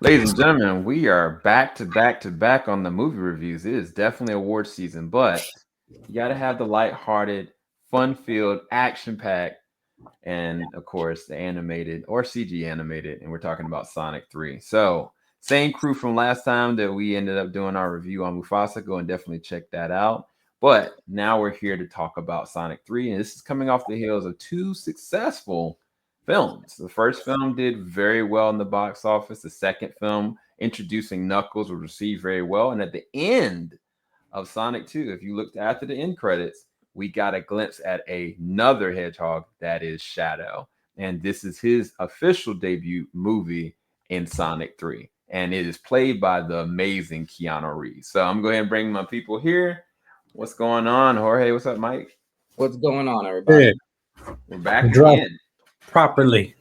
Ladies and gentlemen, we are back to back to back on the movie reviews. It is definitely award season, but you got to have the lighthearted, fun-filled, action-packed, and of course the animated or CG animated. And we're talking about Sonic 3. So same crew from last time that we ended up doing our review on Mufasa. Go and definitely check that out. But now we're here to talk about Sonic 3, and this is coming off the heels of two successful films. The first film did very well in the box office. The second film, introducing Knuckles, was received very well. And at the end of Sonic 2, if you looked after the end credits, we got a glimpse at another hedgehog that is Shadow. And this is his official debut movie in Sonic 3. And it is played by the amazing Keanu Reeves. So I'm going to go ahead and bring my people here. What's going on, Jorge? What's up, Mike? What's going on, Yeah, everybody? We're back drop again. properly.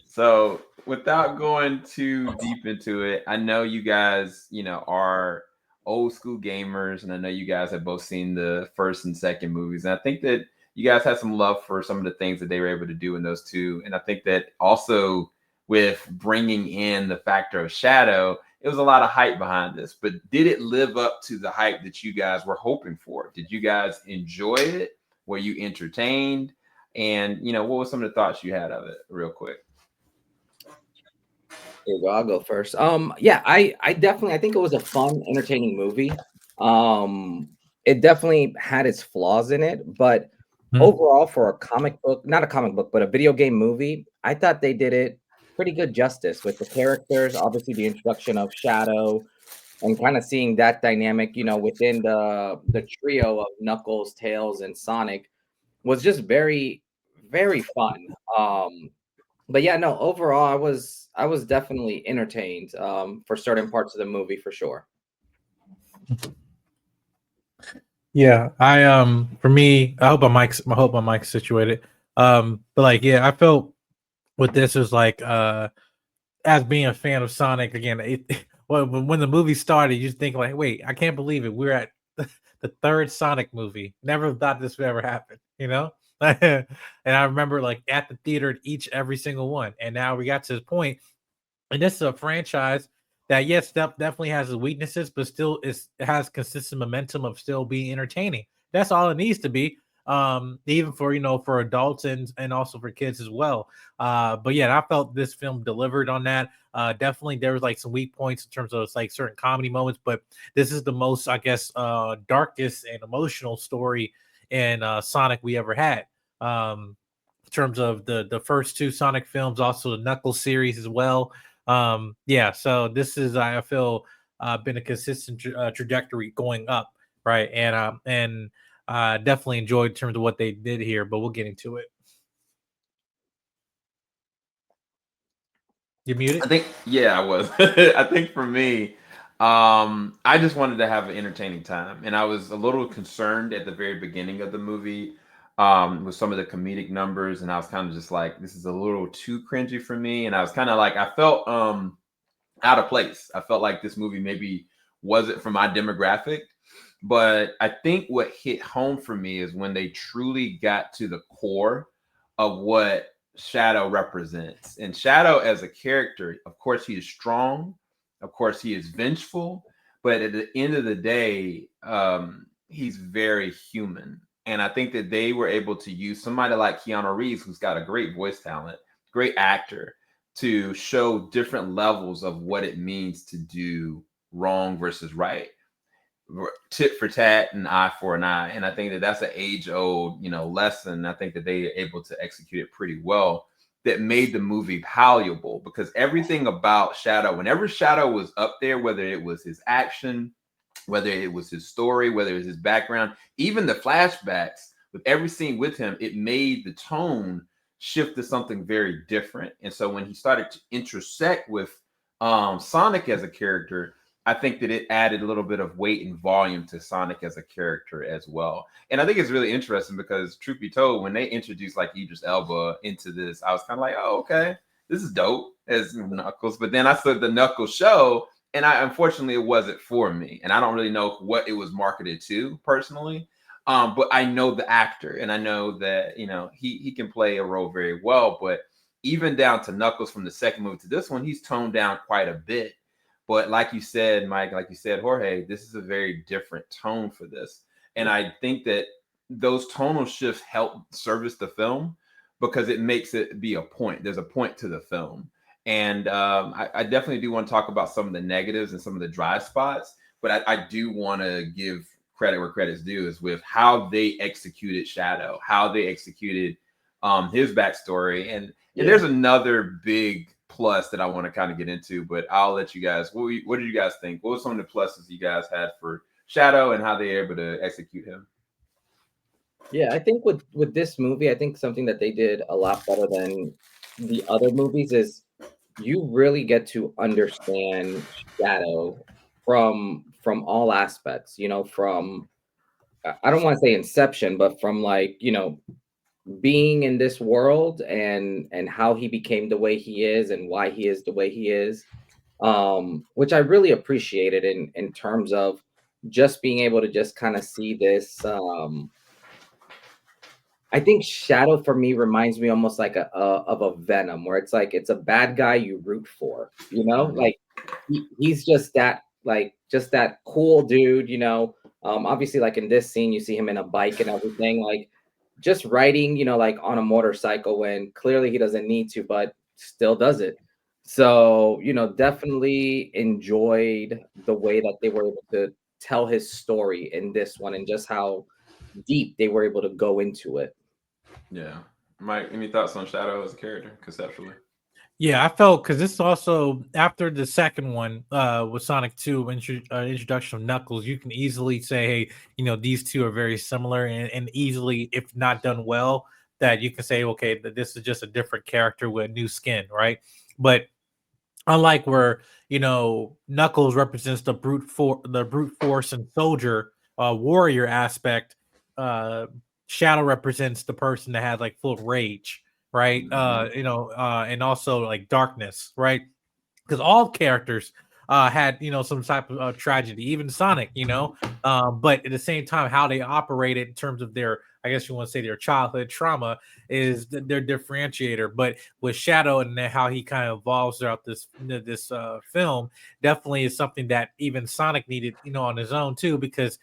So, without going too deep into it, I know you guys, are old school gamers, and I know you guys have both seen the first and second movies. And I think that you guys had some love for some of the things that they were able to do in those two. And I think that also with bringing in the factor of Shadow, it was a lot of hype behind this. But did it live up to the hype that you guys were hoping for? Did you guys enjoy it? Were you entertained? And what were some of the thoughts you had of it, real quick? Here we go. I'll go first. Yeah, I definitely I think it was a fun, entertaining movie. Um, it definitely had its flaws in it, but overall, for a comic book, not a comic book, but a video game movie, I thought they did it pretty good justice with the characters. Obviously, the introduction of Shadow and kind of seeing that dynamic, within the trio of Knuckles, Tails, and Sonic was just very, very fun. But yeah, no, overall, I was definitely entertained for certain parts of the movie for sure. Yeah, I for me, I hope my mic's situated. But like yeah, I felt with this is like as being a fan of Sonic again, when the movie started, you just think like, wait, I can't believe it. We're at the third Sonic movie. Never thought this would ever happen, you know? And I remember like at the theater every single one. And now we got to this point, and this is a franchise that yes, definitely has its weaknesses, but still it has consistent momentum of still being entertaining. That's all it needs to be. Even for for adults and also for kids as well. But yeah, I felt this film delivered on that. Definitely there was like some weak points in terms of like certain comedy moments, but this is the most, I guess, darkest and emotional story in Sonic we ever had. In terms of the first two Sonic films, also the Knuckles series as well. Yeah, so this is, I feel, been a consistent trajectory going up, right? And definitely enjoyed in terms of what they did here, but we'll get into it. You I muted? think, yeah, I was. I think for me, I just wanted to have an entertaining time, and I was a little concerned at the very beginning of the movie with some of the comedic numbers, and I was kind of just like, this is a little too cringy for me, and I was kind of like, I felt out of place. I felt like this movie maybe wasn't for my demographic. But I think what hit home for me is when they truly got to the core of what Shadow represents. And Shadow as a character, of course, he is strong. Of course, he is vengeful. But at the end of the day, he's very human. And I think that they were able to use somebody like Keanu Reeves, who's got a great voice talent, great actor, to show different levels of what it means to do wrong versus right, tit for tat and eye for an eye. And I think that that's an age old lesson. I think that they are able to execute it pretty well, that made the movie palatable, because everything about Shadow, whenever Shadow was up there, whether it was his action, whether it was his story, whether it was his background, even the flashbacks, with every scene with him, it made the tone shift to something very different. And so when he started to intersect with Sonic as a character, I think that it added a little bit of weight and volume to Sonic as a character as well. And I think it's really interesting because, truth be told, when they introduced like Idris Elba into this, I was kind of like, oh, okay, this is dope as Knuckles. But then I saw the Knuckles show, and I, unfortunately, it wasn't for me, and I don't really know what it was marketed to personally. But I know the actor, and I know that he can play a role very well. But even down to Knuckles from the second movie to this one, he's toned down quite a bit. But like you said, Mike, like you said, Jorge, this is a very different tone for this. And I think that those tonal shifts help service the film because it makes it be a point. There's a point to the film. And I definitely do want to talk about some of the negatives and some of the dry spots, but I do want to give credit where credit's due is with how they executed Shadow, how they executed his backstory. And there's another big plus that I want to kind of get into, but I'll let you guys. What did you guys think? What were some of the pluses you guys had for Shadow and how they were able to execute him? Yeah, I think with this movie, I think something that they did a lot better than the other movies is you really get to understand Shadow from all aspects, you know, from I don't want to say inception, but from like, you know, being in this world and how he became the way he is and why he is the way he is. Which I really appreciated in terms of just being able to just kind of see this I think Shadow for me reminds me almost like a of a Venom, where it's like it's a bad guy you root for, you know, Mhm. like he's just that like just that cool dude, you know. Obviously, like in this scene, you see him in a bike and everything, like just riding, you know, like on a motorcycle when clearly he doesn't need to, but still does it. So, you know, definitely enjoyed the way that they were able to tell his story in this one and just how deep they were able to go into it. Yeah. Mike, any thoughts on Shadow as a character conceptually? Yeah, I felt because this also after the second one with Sonic 2 introduction of Knuckles, you can easily say, hey, you know, these two are very similar and easily, if not done well, that you can say, okay, that this is just a different character with new skin, right? But unlike where you know Knuckles represents the brute force and soldier warrior aspect, Shadow represents the person that has like full rage, right? Mm-hmm. You know, and also like darkness, right? Because all characters had you know some type of tragedy, even Sonic, you know. But at the same time, how they operated in terms of their, I guess you want to say their childhood trauma is their differentiator. But with Shadow and how he kind of evolves throughout this film, definitely is something that even Sonic needed, you know, on his own too, because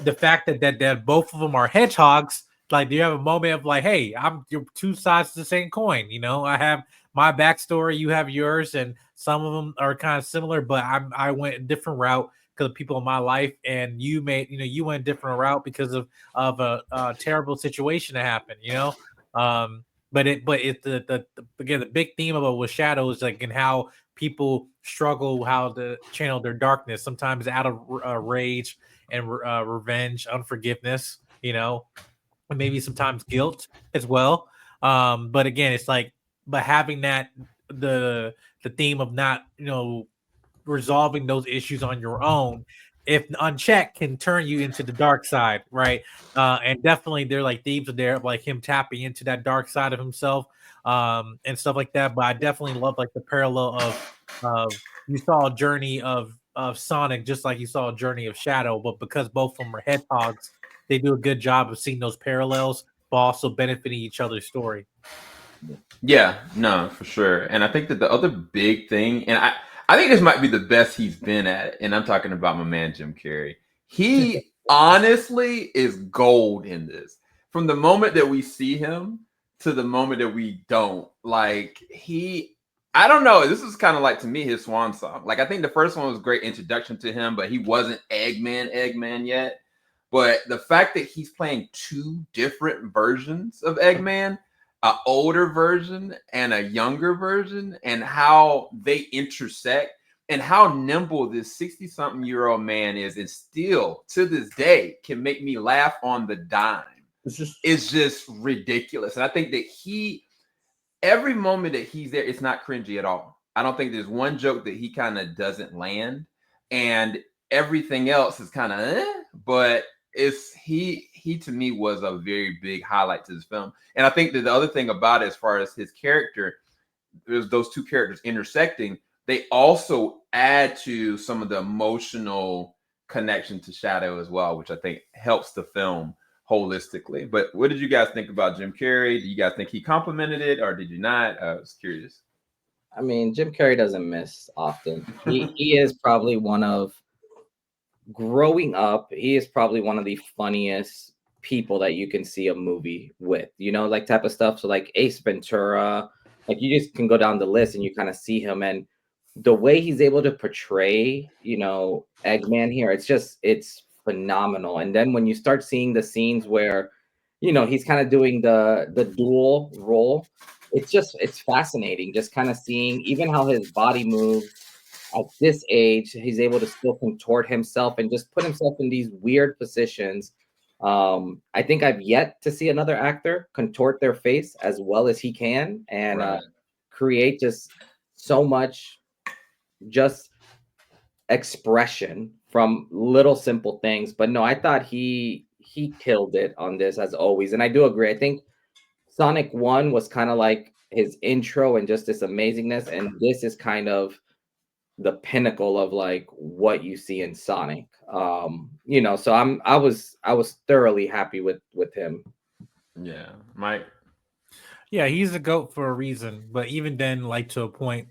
the fact that both of them are hedgehogs, like you have a moment of like, hey, I'm you're two sides of the same coin. You know, I have my backstory, you have yours, and some of them are kind of similar, but I went a different route because of people in my life, and you made you went a different route because of a terrible situation that happened. You know, but it the again the big theme of it was shadows, like and how people struggle how to channel their darkness sometimes out of rage and revenge, unforgiveness, you know, and maybe sometimes guilt as well. But again, it's like, but having that the the theme of not, you know, resolving those issues on your own, if unchecked, can turn you into the dark side, right? And definitely, they're like themes of there, like him tapping into that dark side of himself, and stuff like that. But I definitely love like the parallel of you saw a journey of Sonic just like you saw a journey of Shadow, but because both of them are hedgehogs, they do a good job of seeing those parallels, but also benefiting each other's story. Yeah, no, for sure. And I think that the other big thing, and I think this might be the best he's been at it, and I'm talking about my man Jim Carrey. He honestly is gold in this. From the moment that we see him to the moment that we don't, like I don't know. This is kind of like to me his swan song. Like I think the first one was a great introduction to him, but he wasn't Eggman yet. But the fact that he's playing two different versions of Eggman, an older version and a younger version, and how they intersect and how nimble this 60-something-year-old man is, and still to this day can make me laugh on the dime. It's just ridiculous. And I think that every moment that he's there, it's not cringy at all. I don't think there's one joke that he kind of doesn't land, and everything else is kind of, but he to me was a very big highlight to this film. And I think that the other thing about it, as far as his character, there's those two characters intersecting. They also add to some of the emotional connection to Shadow as well, which I think helps the film holistically. But what did you guys think about Jim Carrey? Do you guys think he complimented it, or did you not? I was curious. I mean, Jim Carrey doesn't miss often. He is probably one of growing up, he is probably one of the funniest people that you can see a movie with, like type of stuff. So like Ace Ventura, like you just can go down the list and you kind of see him, and the way he's able to portray, Eggman here, it's phenomenal. And then when you start seeing the scenes where, he's kind of doing the dual role, it's fascinating just kind of seeing even how his body moves at this age. He's able to still contort himself and just put himself in these weird positions. I think I've yet to see another actor contort their face as well as he can, and Right. create just so much just expression from little simple things. But no, I thought he killed it on this as always, and I do agree. I think Sonic 1 was kind of like his intro and just this amazingness, and this is kind of the pinnacle of like what you see in Sonic. So I was thoroughly happy with him. Yeah, Mike. Yeah, he's a goat for a reason. But even then, like to a point,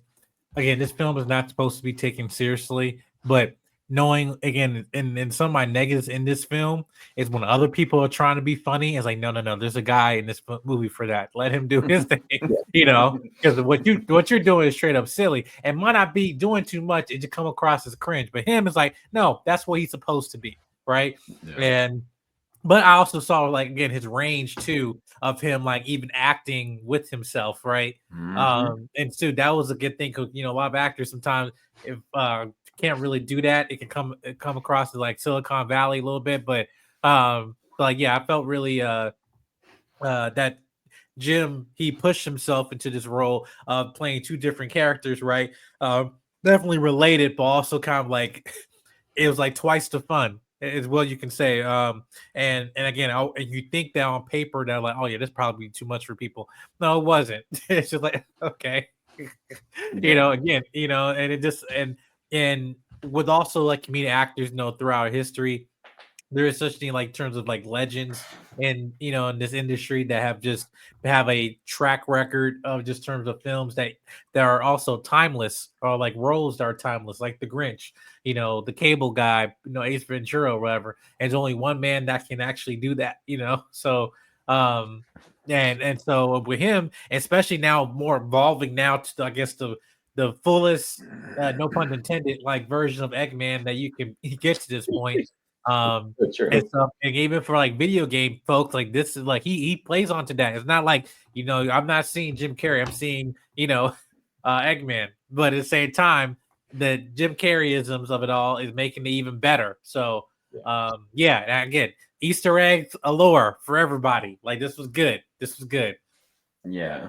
again, this film is not supposed to be taken seriously. But knowing again, and some of my negatives in this film is when other people are trying to be funny, it's like, no, there's a guy in this movie for that. Let him do his thing, because what you're doing is straight up silly and might not be doing too much. It just come across as cringe. But him is like, no, that's what he's supposed to be, right? Yeah. And but I also saw like again his range too of him like even acting with himself, right? And so that was a good thing because a lot of actors sometimes if can't really do that, it can come across as like Silicon Valley a little bit, but like yeah, I felt really that Jim he pushed himself into this role of playing two different characters, right? Definitely related, but also kind of like it was like twice the fun is what you can say. And again, and you think that on paper that like, oh yeah, this probably too much for people. No, it wasn't. It's just like okay, Yeah. again, and it just and with also like comedic actors, throughout history, there is such thing like terms of like legends and in this industry that have a track record of just terms of films that are also timeless or like roles that are timeless, like the Grinch, the Cable Guy, Ace Ventura or whatever. And there's only one man that can actually do that, so um and so with him, especially now more evolving now to I guess the fullest no pun intended like version of Eggman that you can get to this point. True. And stuff, and even for like video game folks, like this is like he plays onto that. It's not like I'm not seeing Jim Carrey, I'm seeing Eggman, but at the same time, the Jim Carreyisms of it all is making it even better. So yeah, and again, Easter eggs allure for everybody. Like this was good. This was good. Yeah.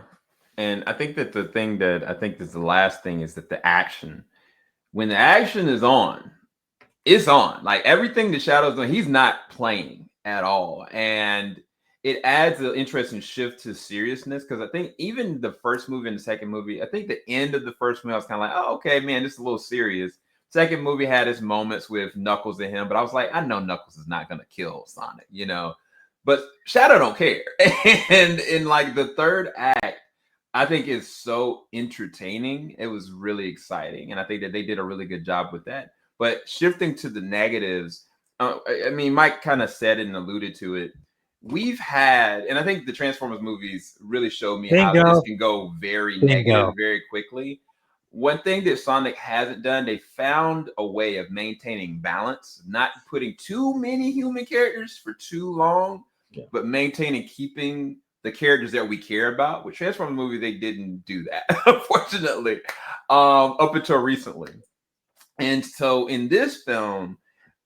And I think that the thing that I think is the last thing is that the action, when the action is on, it's on. Like everything the Shadow's doing, he's not playing at all. And it adds an interesting shift to seriousness because I think even the first movie and the second movie, I think the end of the first movie, I was kind of like, oh, okay, man, this is a little serious. Second movie had its moments with Knuckles and him, but I was like, I know Knuckles is not going to kill Sonic, but Shadow don't care. And in like the third act, I think it's so entertaining. It was really exciting. And I think that they did a really good job with that. But shifting to the negatives, I mean, Mike kind of said it and alluded to it. We've had, and I think the Transformers movies really showed me how this can go very negative very quickly. One thing that Sonic hasn't done, they found a way of maintaining balance, not putting too many human characters for too long, but maintaining, keeping the characters that we care about. With Transformers movie, they didn't do that, unfortunately, up until recently. And so in this film,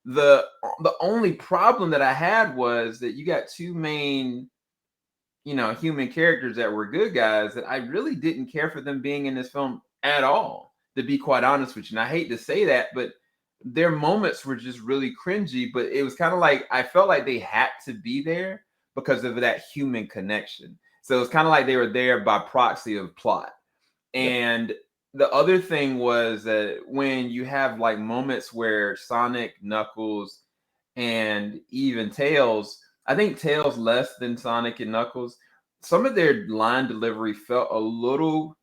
the only problem that I had was that you got two main, human characters that were good guys that I really didn't care for them being in this film at all, to be quite honest with you. And I hate to say that, but their moments were just really cringy. But it was kind of like I felt like they had to be there because of that human connection. So it's kind of like they were there by proxy of plot. And the other thing was that when you have like moments where Sonic, Knuckles, and even Tails, I think Tails less than Sonic and Knuckles. Some of their line delivery felt a little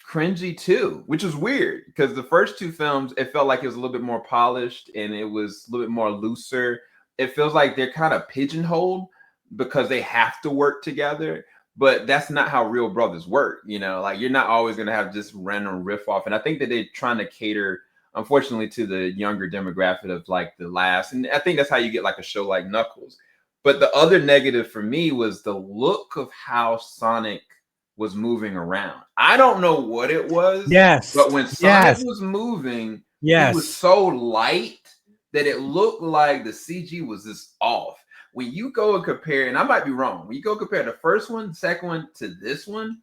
cringy too, which is weird because the first two films it felt like it was a little bit more polished and it was a little bit more looser. It feels like they're kind of pigeonholed because they have to work together, but that's not how real brothers work. You know, like you're not always going to have just random riff off. And I think that they're trying to cater, unfortunately, to the younger demographic of like the last. And I think that's how you get like a show like Knuckles. But the other negative for me was the look of how Sonic was moving around. I don't know what it was, Yes. but when Sonic was moving, he was so light that it looked like the CG was just off. When you go and compare, and I might be wrong, when you go compare the first one, the second one to this one,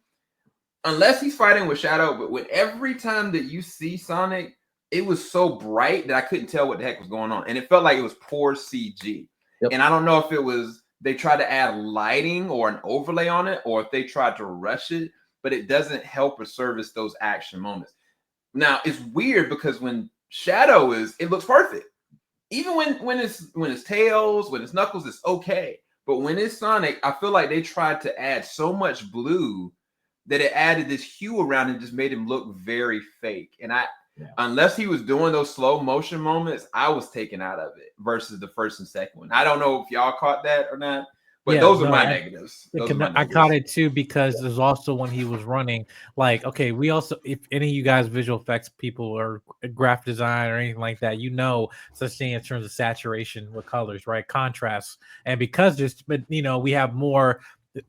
unless he's fighting with Shadow, but with every time that you see Sonic, it was so bright that I couldn't tell what the heck was going on. And it felt like it was poor CG. Yep. And I don't know if it was they tried to add lighting or an overlay on it, or if they tried to rush it, but it doesn't help or service those action moments. Now it's weird because when Shadow it looks perfect. Even when it's Tails, when it's Knuckles, it's okay. But when it's Sonic, I feel like they tried to add so much blue that it added this hue around and just made him look very fake. And unless he was doing those slow motion moments, I was taken out of it versus the first and second one. I don't know if y'all caught that or not, but those are my negatives. I caught it too because there's also when he was running, like, okay, we also, if any of you guys visual effects people or graphic design or anything like that, you know, such thing in terms of saturation with colors, right? Contrast. And because we have more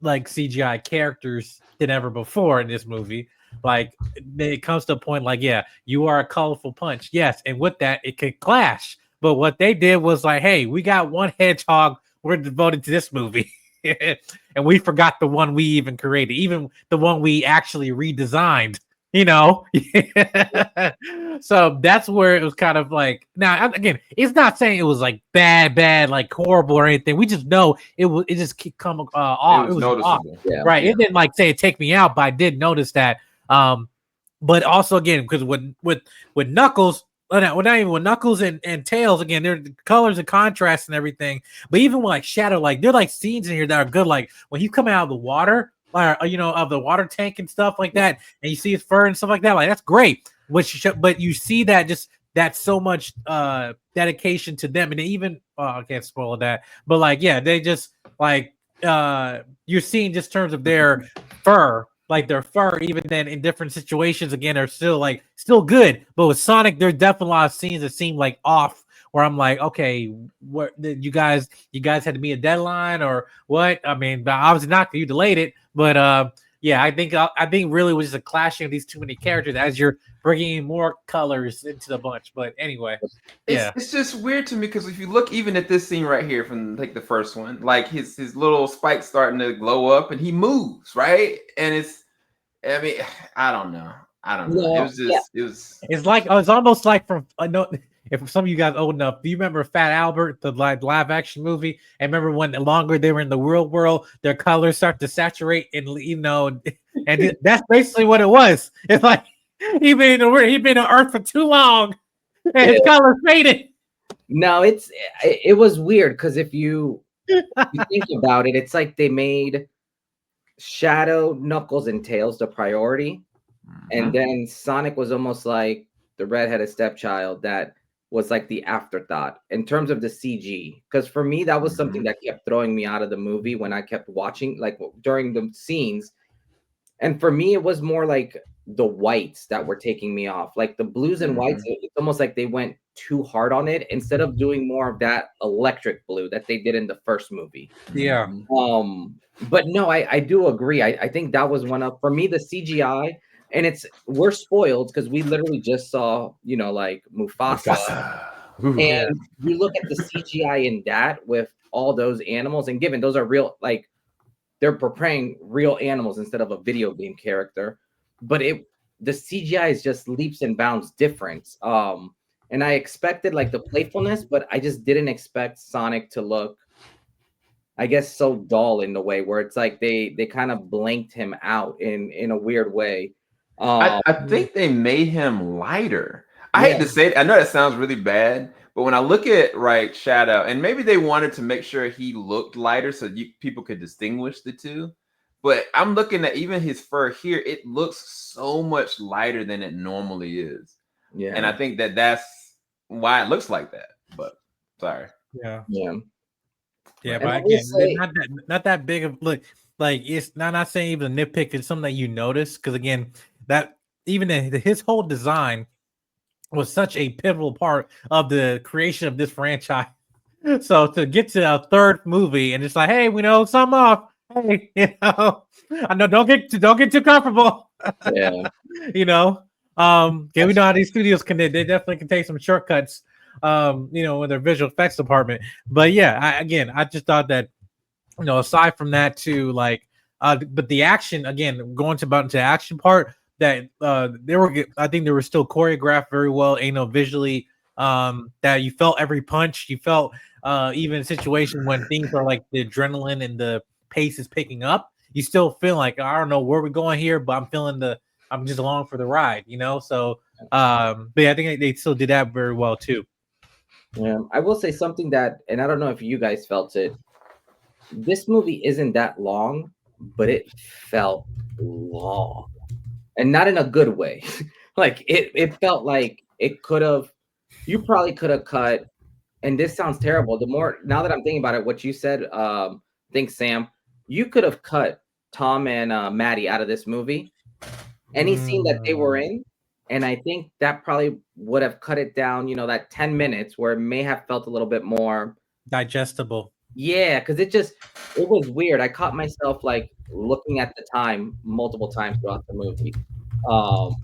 like CGI characters than ever before in this movie. Like it comes to a point like, yeah, you are a colorful punch. Yes. And with that, it can clash. But what they did was like, hey, we got one hedgehog. We're devoted to this movie. And we forgot the one we even created, even the one we actually redesigned, you know? So that's where it was kind of like, now, again, it's not saying it was like bad, like horrible or anything. We just know it just come off. It was noticeable. Off, right? Yeah. It didn't like say it take me out, but I did notice that. But also again, because with Knuckles, not even with Knuckles and Tails, again, they're the colors and contrast and everything. But even with like Shadow, like there are like scenes in here that are good. Like when he's coming out of the water, of the water tank and stuff like that, and you see his fur and stuff like that. Like that's great. But you see that just that's so much dedication to them, and even I can't spoil that. But like, yeah, they just like you're seeing just terms of their fur. Like their fur, even then in different situations, again, are still good. But with Sonic, there's definitely a lot of scenes that seem like off. Where I'm like, okay, what you guys had to meet a deadline or what? I mean, obviously not because you delayed it. But yeah, I think really it was just a clashing of these too many characters as you're bringing in more colors into the bunch. But anyway, it's just weird to me because if you look even at this scene right here from like the first one, like his little spike starting to glow up and he moves, right? And I mean, I don't know. It was just it's almost like from if some of you guys old enough, do you remember Fat Albert, the live action movie? And remember when the longer they were in the real world, their colors start to saturate, and and that's basically what it was. It's like he been on Earth for too long, and his colors faded. No, it was weird because if you think about it, it's like they made Shadow, Knuckles, and Tails the priority, and then Sonic was almost like the redheaded stepchild that was like the afterthought in terms of the CG. Because for me, that was something that kept throwing me out of the movie when I kept watching, like during the scenes. And for me, it was more like the whites that were taking me off, like the blues and whites. It's almost like they went too hard on it instead of doing more of that electric blue that they did in the first movie. Yeah. But no, I do agree. I think that was one of, for me, the CGI. And we're spoiled because we literally just saw, like Mufasa. And you look at the CGI in that with all those animals, and given those are real, like they're portraying real animals instead of a video game character. But the CGI is just leaps and bounds different. And I expected like the playfulness, but I just didn't expect Sonic to look, I guess, so dull in the way where it's like they kind of blanked him out in a weird way. I think they made him lighter. I hate to say it. I know that sounds really bad, But when I look at Shadow, and maybe they wanted to make sure he looked lighter so people could distinguish the two. But I'm looking at even his fur here; it looks so much lighter than it normally is. Yeah, and I think that's why it looks like that. But sorry, Yeah. yeah. Yeah, right. And but I will again, say, not that big of look. Like it's not saying even a nitpick. It's something that you notice because again, that even his whole design was such a pivotal part of the creation of this franchise. So to get to a third movie and it's like, hey, we know some off. Hey, I know don't get too comfortable. yeah, Yeah, we know how these studios can they definitely can take some shortcuts. With their visual effects department. But yeah, I just thought that aside from that too, like, but the action again, going to about into the action part that I think they were still choreographed very well, visually. That you felt every punch, you felt even situations when things are like the adrenaline and the pace is picking up, you still feel like I don't know where we're going here, but I'm just along for the ride, So, but yeah, I think they still did that very well too. yeah. I will say something that, and I don't know if you guys felt it. This movie isn't that long, but it felt long, and not in a good way. Like it felt like it could have. You probably could have cut. And this sounds terrible. The more now that I'm thinking about it, what you said, think Sam, you could have cut Tom and Maddie out of this movie. Any scene that they were Mm, in, and I think that probably would have cut it down. That 10 minutes where it may have felt a little bit more. digestible. Yeah, because it was weird. I caught myself like looking at the time multiple times throughout the movie, um,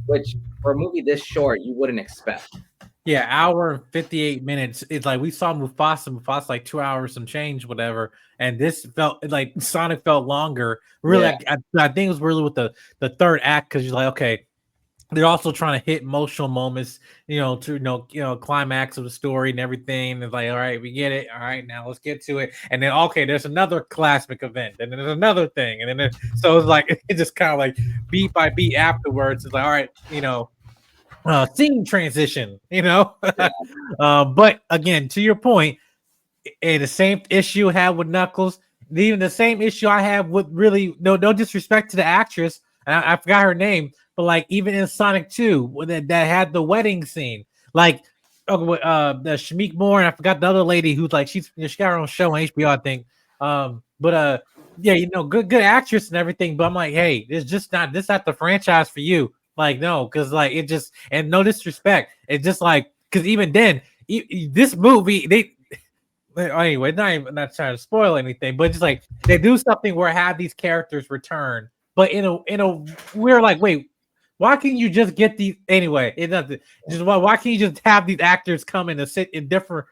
which for a movie this short you wouldn't expect. Yeah, hour and 58 minutes. It's like we saw Mufasa like 2 hours, some change, whatever. And this felt like Sonic felt longer. Really, Yeah, I think it was really with the third act because you're like, okay, they're also trying to hit emotional moments, to climax of the story and everything. It's like, all right, we get it. All right, now let's get to it. And then okay, there's another cosmic event, and then there's another thing, and then so it's like it just kind of like beat by beat afterwards. It's like, all right, scene transition, yeah, but again, to your point, the same issue I had with Knuckles, even the same issue I have with really no disrespect to the actress, and I forgot her name, but like even in Sonic 2, that had the wedding scene, like the Shamik Moore, and I forgot the other lady who's like she got her own show on HBO, I think. But yeah, good actress and everything, but I'm like, hey, it's not the franchise for you. Like, no, because like it just, and no disrespect, it's just like because even then, this movie anyway, not trying to spoil anything, but just like they do something where have these characters return, but in a we're like, wait, why can't you just get these anyway? It doesn't just why can't you just have these actors come in and sit in different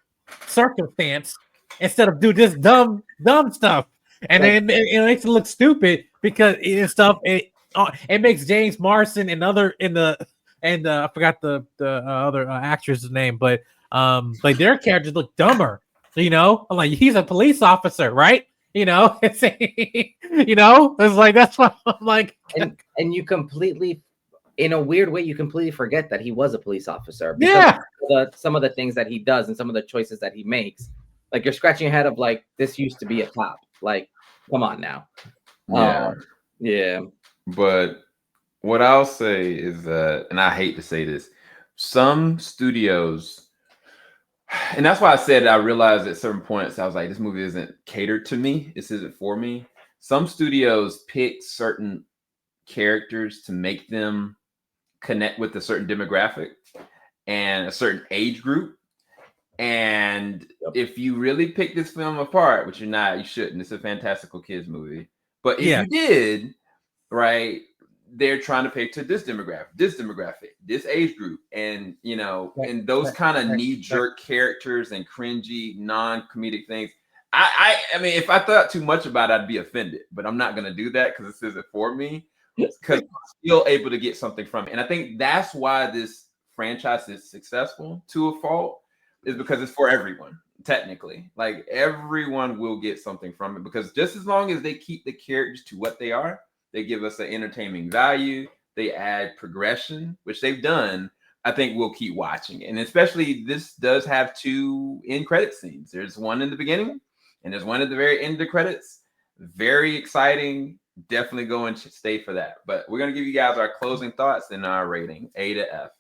circumstance instead of do this dumb stuff? And like then it makes it look stupid because it makes James Marsden and other in the and I forgot the other actress's name, but like their characters look dumber. I'm like, he's a police officer, right? It's it's like that's what I'm like. and you completely, in a weird way, you completely forget that he was a police officer because Yeah, of some of the things that he does and some of the choices that he makes. Like you're scratching your head of like, this used to be a cop. Like, come on now. Yeah, Yeah, but what I'll say is that, and I hate to say this, some studios, and that's why I said I realized at certain points I was like, this movie isn't catered to me. This isn't for me. Some studios pick certain characters to make them connect with a certain demographic and a certain age group. And yep. if you really pick this film apart, which you're not, you shouldn't. It's a fantastical kids movie. But if yeah, you did, right, they're trying to pick to this demographic, this age group, and right, and those right, kind of right, right. knee-jerk characters and cringy, non-comedic things. I mean, if I thought too much about it, I'd be offended. But I'm not gonna do that because this isn't for me. Because I'm still able to get something from it. And I think that's why this franchise is successful to a fault, is because it's for everyone, technically. Like everyone will get something from it because just as long as they keep the characters to what they are, they give us an entertaining value, they add progression, which they've done. I think we'll keep watching. And especially this does have 2 end credit scenes. There's one in the beginning and there's one at the very end of the credits. Very exciting. Definitely go and stay for that. But we're going to give you guys our closing thoughts and our rating, A to F.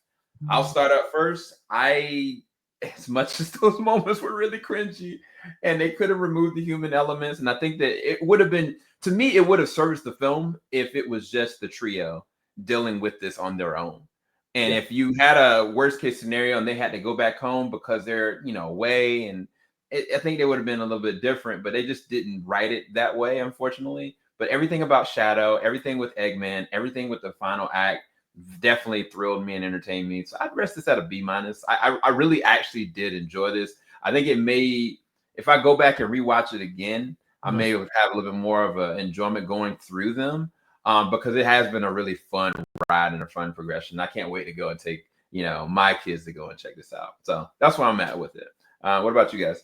I'll start up first. As much as those moments were really cringy and they could have removed the human elements, and I think that it would have been, to me, it would have serviced the film if it was just the trio dealing with this on their own. And if you had a worst case scenario and they had to go back home because they're, away, and I think they would have been a little bit different, but they just didn't write it that way, unfortunately. But everything about Shadow, everything with Eggman, everything with the final act definitely thrilled me and entertained me. So I'd rest this at a B minus. I really actually did enjoy this. I think it may, if I go back and rewatch it again, I may have a little bit more of an enjoyment going through them. Because it has been a really fun ride and a fun progression. I can't wait to go and take, my kids to go and check this out. So that's where I'm at with it. What about you guys?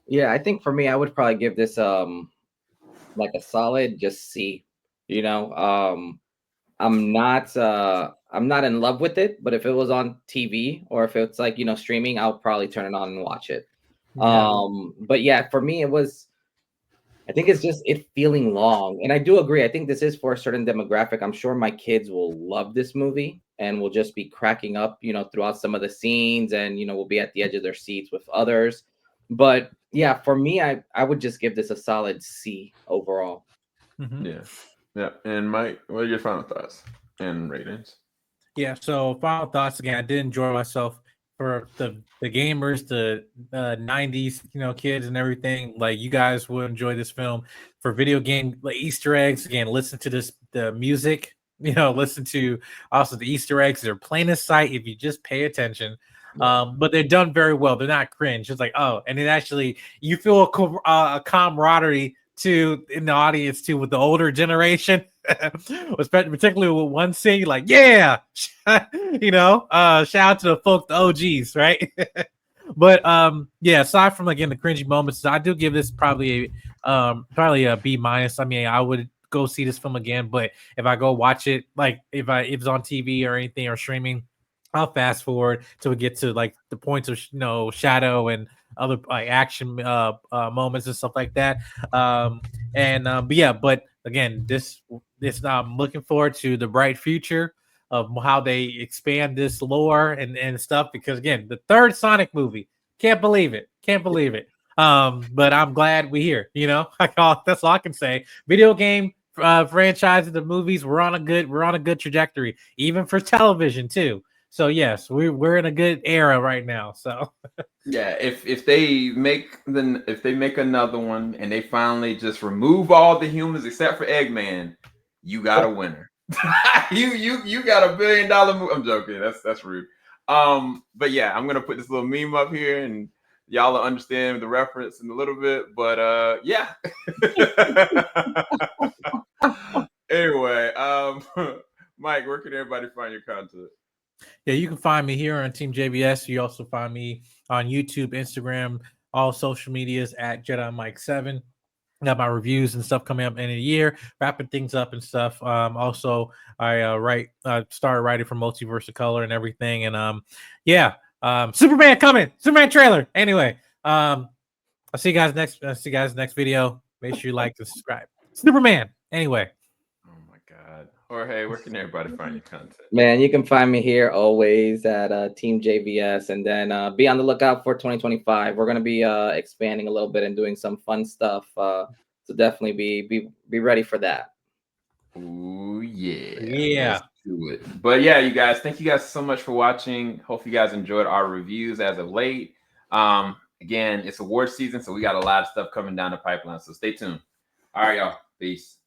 Yeah, I think for me, I would probably give this like a solid just C. I'm not in love with it, but if it was on TV or if it's like, streaming, I'll probably turn it on and watch it. But yeah, for me, I think it's just it feeling long. And I do agree. I think this is for a certain demographic. I'm sure my kids will love this movie and will just be cracking up, throughout some of the scenes, and, will be at the edge of their seats with others. But yeah, for me, I would just give this a solid C overall. Yeah. Yeah. And Mike, what are your final thoughts and ratings? Yeah, so final thoughts again. I did enjoy myself for the gamers, the 90s, kids and everything. Like, you guys will enjoy this film. For video game like Easter eggs, again, listen to the music, listen to also the Easter eggs. They're plain as sight if you just pay attention. But they're done very well. They're not cringe. It's like, oh, and it actually, you feel a camaraderie too in the audience too with the older generation. Particularly with one scene, like, yeah, shout out to the folks, the OGs, right? But yeah, aside from again the cringy moments, I do give this probably a B minus. I mean, I would go see this film again, but if I go watch it, like if it's on TV or anything or streaming, I'll fast forward till we get to like the points of Shadow and other like action moments and stuff like that. But yeah, but again, this I'm looking forward to the bright future of how they expand this lore and stuff, because again, the third Sonic movie, can't believe it. But I'm glad we're here. That's all I can say. Video game franchises, the movies, we're on a good trajectory, even for television too. So yes, we're in a good era right now. So yeah, if they make another one and they finally just remove all the humans except for Eggman, you got a winner. you got $1 billion movie. I'm joking. That's rude. But yeah, I'm gonna put this little meme up here and y'all will understand the reference in a little bit. But yeah. Anyway, Mike, where can everybody find your content? Yeah, you can find me here on TeamJVS. You also find me on YouTube, Instagram, all social medias at Jedi Mike 7. Got my reviews and stuff coming up in a year, wrapping things up and stuff. Also, I started writing for Multiverse of Color and everything. And Superman coming, Superman trailer. Anyway, I'll see you guys next video. Make sure you like and subscribe. Superman. Anyway. Oh my God. Jorge, where can everybody find your content? Man, you can find me here always at TeamJVS, and then be on the lookout for 2025. We're gonna be expanding a little bit and doing some fun stuff. So definitely be ready for that. Oh yeah. Yeah. Let's do it. But yeah, you guys, thank you guys so much for watching. Hope you guys enjoyed our reviews as of late. Again, it's award season, so we got a lot of stuff coming down the pipeline. So stay tuned. All right, y'all. Peace.